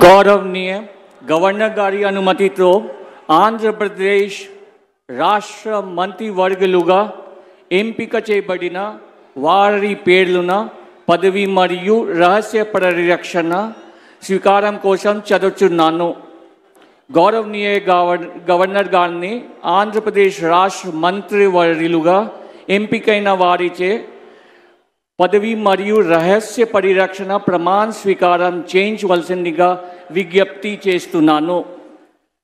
गौरवनीय governor गारी अनुमति तो आंध्र प्रदेश राष्ट्र మంత్రివర్గులుగా ఎంపిక చేయబడిన వారి పేర్లున పదవి మరియు రహస్య పరిరక్షణ స్వీకారం కోసం చదువుతున్నాను. గౌరవనీయ గవర్నర్ గారిని ఆంధ్రప్రదేశ్ రాష్ట్ర మంత్రివర్యులుగా ఎంపికైన వారిచే పదవి మరియు రహస్య పరిరక్షణ ప్రమాణ స్వీకారం చేయించవలసిందిగా విజ్ఞప్తి చేస్తున్నాను.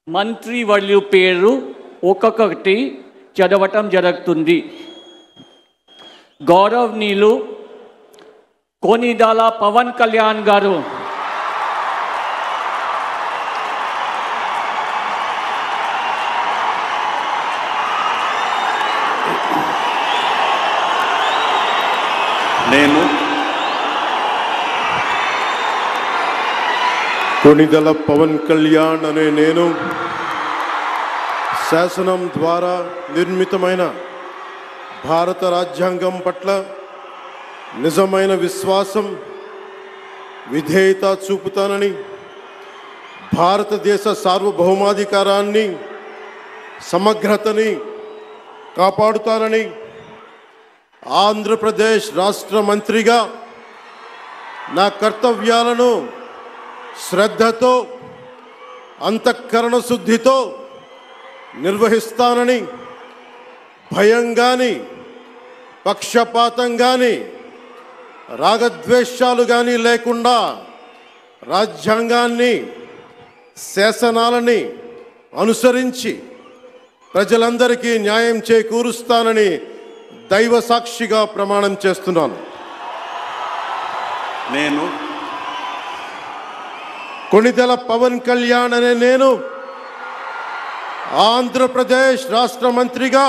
మంత్రివర్యుల పేరు ఒక్కొక్కటి చదవటం జరుగుతుంది. గౌరవనీయులు కొనిదెల పవన్ కళ్యాణ్ గారు, నేను కొనిదెల పవన్ కళ్యాణ్ అనే నేను శాసనం ద్వారా నిర్మితమైన భారత రాజ్యాంగం పట్ల నిజమైన విశ్వాసం విధేయత చూపుతానని, భారతదేశ సార్వభౌమాధికారాన్ని సమగ్రతని కాపాడుతానని, ఆంధ్రప్రదేశ్ రాష్ట్ర మంత్రిగా నా కర్తవ్యాలను శ్రద్ధతో అంతఃకరణ శుద్ధితో నిర్వహిస్తానని, భయం కానీ పక్షపాతం కానీ రాగద్వేషాలు కానీ లేకుండా రాజ్యాంగాన్ని శాసనాలని అనుసరించి ప్రజలందరికీ న్యాయం చేకూరుస్తానని దైవ సాక్షిగా ప్రమాణం చేస్తున్నాను. నేను కొనిదెల పవన్ కళ్యాణ్ అనే నేను ఆంధ్రప్రదేశ్ రాష్ట్ర మంత్రిగా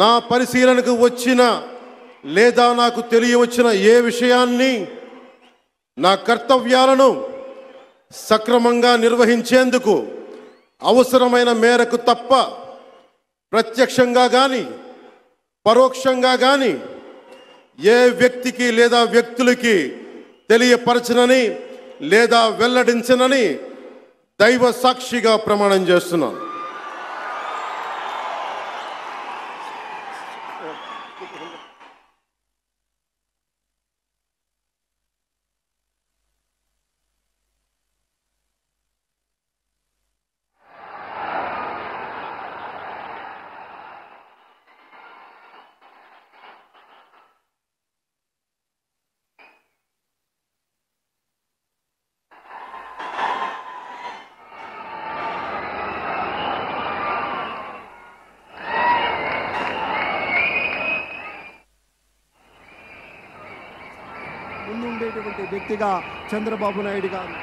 నా పరిశీలనకు వచ్చిన లేదా నాకు తెలియవచ్చిన ఏ విషయాన్ని నా కర్తవ్యాలను సక్రమంగా నిర్వహించేందుకు అవసరమైన మేరకు తప్ప ప్రత్యక్షంగా కానీ పరోక్షంగా కానీ ఏ వ్యక్తికి లేదా వ్యక్తులకి తెలియపరచనని లేదా వెల్లడించనని దైవ సాక్షిగా ప్రమాణం చేస్తున్నాను. ముందుండేటువంటి వ్యక్తిగా చంద్రబాబు నాయుడు గారు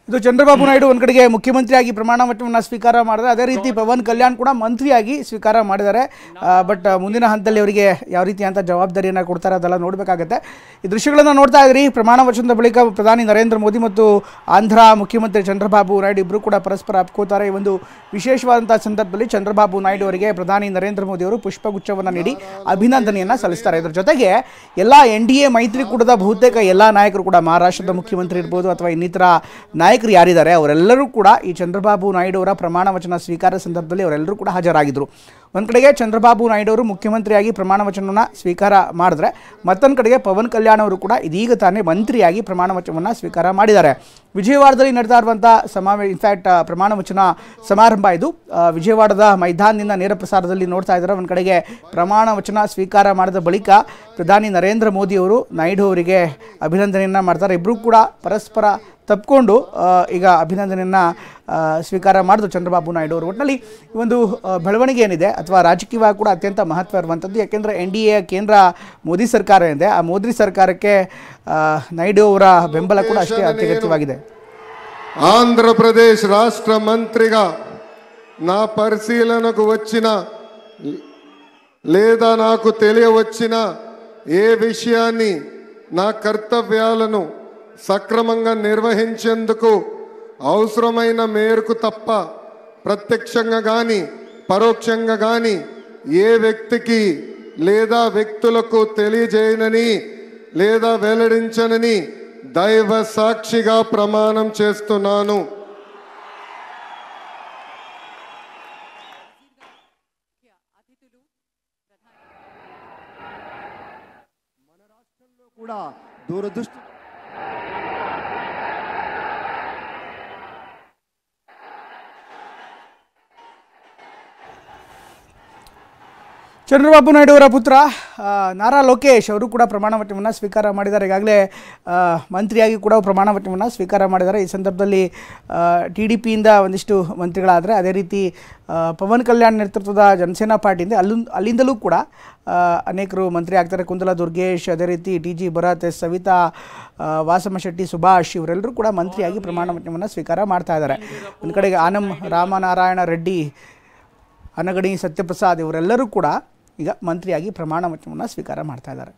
ಇದು ಚಂದ್ರಬಾಬು ನಾಯ್ಡು ಒಂದು ಕಡೆಗೆ ಮುಖ್ಯಮಂತ್ರಿಯಾಗಿ ಪ್ರಮಾಣ ವಚನವನ್ನು ಸ್ವೀಕಾರ ಮಾಡಿದರೆ, ಅದೇ ರೀತಿ ಪವನ್ ಕಲ್ಯಾಣ್ ಕೂಡ ಮಂತ್ರಿಯಾಗಿ ಸ್ವೀಕಾರ ಮಾಡಿದ್ದಾರೆ. ಬಟ್ ಮುಂದಿನ ಹಂತದಲ್ಲಿ ಅವರಿಗೆ ಯಾವ ರೀತಿ ಅಂತ ಜವಾಬ್ದಾರಿಯನ್ನು ಕೊಡ್ತಾರೆ ಅದೆಲ್ಲ ನೋಡಬೇಕಾಗತ್ತೆ. ಈ ದೃಶ್ಯಗಳನ್ನು ನೋಡ್ತಾ ಇದ್ರಿ. ಪ್ರಮಾಣ ವಚನದ ಬಳಿಕ ಪ್ರಧಾನಿ ನರೇಂದ್ರ ಮೋದಿ ಮತ್ತು ಆಂಧ್ರ ಮುಖ್ಯಮಂತ್ರಿ ಚಂದ್ರಬಾಬು ನಾಯ್ಡು ಇಬ್ಬರು ಕೂಡ ಪರಸ್ಪರ ಅಪ್ಕೋತಾರೆ. ಈ ಒಂದು ವಿಶೇಷವಾದಂಥ ಸಂದರ್ಭದಲ್ಲಿ ಚಂದ್ರಬಾಬು ನಾಯ್ಡು ಅವರಿಗೆ ಪ್ರಧಾನಿ ನರೇಂದ್ರ ಮೋದಿ ಅವರು ಪುಷ್ಪಗುಚ್ಛವನ್ನು ನೀಡಿ ಅಭಿನಂದನೆಯನ್ನು ಸಲ್ಲಿಸ್ತಾರೆ. ಇದರ ಜೊತೆಗೆ ಎಲ್ಲ NDA ಮೈತ್ರಿಕೂಟದ ಬಹುತೇಕ ಎಲ್ಲ ನಾಯಕರು ಕೂಡ, ಮಹಾರಾಷ್ಟ್ರದ ಮುಖ್ಯಮಂತ್ರಿ ಇರ್ಬೋದು ಅಥವಾ ಇನ್ನಿತರ ನಾಯಕರು ಯಾರಿದ್ದಾರೆ ಅವರೆಲ್ಲರೂ ಕೂಡ ಈ ಚಂದ್ರಬಾಬು ನಾಯ್ಡು ಅವರ ಪ್ರಮಾಣ ವಚನ ಸ್ವೀಕಾರ ಸಂದರ್ಭದಲ್ಲಿ ಅವರೆಲ್ಲರೂ ಕೂಡ ಹಾಜರಾಗಿದ್ದರು. ಒಂದು ಕಡೆಗೆ ಚಂದ್ರಬಾಬು ನಾಯ್ಡು ಅವರು ಮುಖ್ಯಮಂತ್ರಿಯಾಗಿ ಪ್ರಮಾಣ ವಚನವನ್ನು ಸ್ವೀಕಾರ ಮಾಡಿದ್ರೆ, ಮತ್ತೊಂದು ಕಡೆಗೆ ಪವನ್ ಕಲ್ಯಾಣ್ ಅವರು ಕೂಡ ಇದೀಗ ತಾನೇ ಮಂತ್ರಿಯಾಗಿ ಪ್ರಮಾಣ ವಚನವನ್ನು ಸ್ವೀಕಾರ ಮಾಡಿದ್ದಾರೆ. ವಿಜಯವಾಡದಲ್ಲಿ ನಡೆತಾ ಇರುವಂಥ ಇನ್ಫ್ಯಾಕ್ಟ್ ಪ್ರಮಾಣ ವಚನ ಸಮಾರಂಭ ಇದು ವಿಜಯವಾಡದ ಮೈದಾನದಿಂದ ನೇರ ಪ್ರಸಾರದಲ್ಲಿ ನೋಡ್ತಾ ಇದ್ದಾರೆ. ಒಂದು ಕಡೆಗೆ ಪ್ರಮಾಣ ವಚನ ಸ್ವೀಕಾರ ಮಾಡಿದ ಬಳಿಕ ಪ್ರಧಾನಿ ನರೇಂದ್ರ ಮೋದಿ ಅವರು ನಾಯ್ಡು ಅವರಿಗೆ ಅಭಿನಂದನೆಯನ್ನು ಮಾಡ್ತಾರೆ. ಇಬ್ಬರೂ ಕೂಡ ಪರಸ್ಪರ ತಪ್ಪಿಕೊಂಡು ಈಗ ಅಭಿನಂದನೆಯನ್ನು ಸ್ವೀಕಾರ ಮಾಡಿದ್ರು ಚಂದ್ರಬಾಬು ನಾಯ್ಡು ಅವರು. ಒಟ್ಟಿನಲ್ಲಿ ಈ ಒಂದು ಬೆಳವಣಿಗೆ ಏನಿದೆ ಅಥವಾ ರಾಜಕೀಯವಾಗಿ ಕೂಡ ಅತ್ಯಂತ ಮಹತ್ವ ಇರುವಂಥದ್ದು. ಯಾಕೆಂದರೆ NDA ಕೇಂದ್ರ ಮೋದಿ ಸರ್ಕಾರ ಏನಿದೆ, ಆ ಮೋದಿ ಸರ್ಕಾರಕ್ಕೆ ನಾಯ್ಡು ಅವರ ಬೆಂಬಲ ಕೂಡ ಅಷ್ಟೇ ಅತ್ಯಗತ್ಯವಾಗಿದೆ. ఆంధ్రప్రదేశ్ రాష్ట్ర మంత్రిగా నా పరిశీలనకు వచ్చిన లేదా నాకు తెలియవచ్చిన ఏ విషయాన్ని నా కర్తవ్యాలను సక్రమంగా నిర్వహించేందుకు అవసరమైన మేరకు తప్ప ప్రత్యక్షంగా కానీ పరోక్షంగా కానీ ఏ వ్యక్తికి లేదా వ్యక్తులకు తెలియజేయనని లేదా వెల్లడించనని దైవ సాక్షిగా ప్రమాణం చేస్తున్నాను. కూడా దూరదృష్టి ಚಂದ್ರಬಾಬು ನಾಯ್ಡು ಅವರ ಪುತ್ರ ನಾರಾ ಲೋಕೇಶ್ ಅವರು ಕೂಡ ಪ್ರಮಾಣ ವಚನವನ್ನು ಸ್ವೀಕಾರ ಮಾಡಿದ್ದಾರೆ. ಈಗಾಗಲೇ ಮಂತ್ರಿಯಾಗಿ ಕೂಡ ಪ್ರಮಾಣ ವಚನವನ್ನು ಸ್ವೀಕಾರ ಮಾಡಿದ್ದಾರೆ. ಈ ಸಂದರ್ಭದಲ್ಲಿ TDPಯಿಂದ ಒಂದಿಷ್ಟು ಮಂತ್ರಿಗಳಾದರೆ, ಅದೇ ರೀತಿ ಪವನ್ ಕಲ್ಯಾಣ್ ನೇತೃತ್ವದ ಜನಸೇನಾ ಪಾರ್ಟಿಯಿಂದ ಅಲ್ಲಿಂದಲೂ ಕೂಡ ಅನೇಕರು ಮಂತ್ರಿ ಆಗ್ತಾರೆ. ಕುಂದಲ ದುರ್ಗೇಶ್, ಅದೇ ರೀತಿ TG ಭರತ್, ಎಸ್ ಸವಿತಾ, ವಾಸಮಶೆಟ್ಟಿ ಸುಭಾಷ್ ಇವರೆಲ್ಲರೂ ಕೂಡ ಮಂತ್ರಿಯಾಗಿ ಪ್ರಮಾಣ ವಚನವನ್ನು ಸ್ವೀಕಾರ ಮಾಡ್ತಾ ಇದ್ದಾರೆ. ಒಂದು ಕಡೆಗೆ ಆನಂ ರಾಮನಾರಾಯಣ ರೆಡ್ಡಿ, ಅನಗಣಿ ಸತ್ಯಪ್ರಸಾದ್ ಇವರೆಲ್ಲರೂ ಕೂಡ ಈಗ ಮಂತ್ರಿಯಾಗಿ ಪ್ರಮಾಣ ವಚನವನ್ನು ಸ್ವೀಕಾರ ಮಾಡ್ತಾ ಇದ್ದಾರೆ.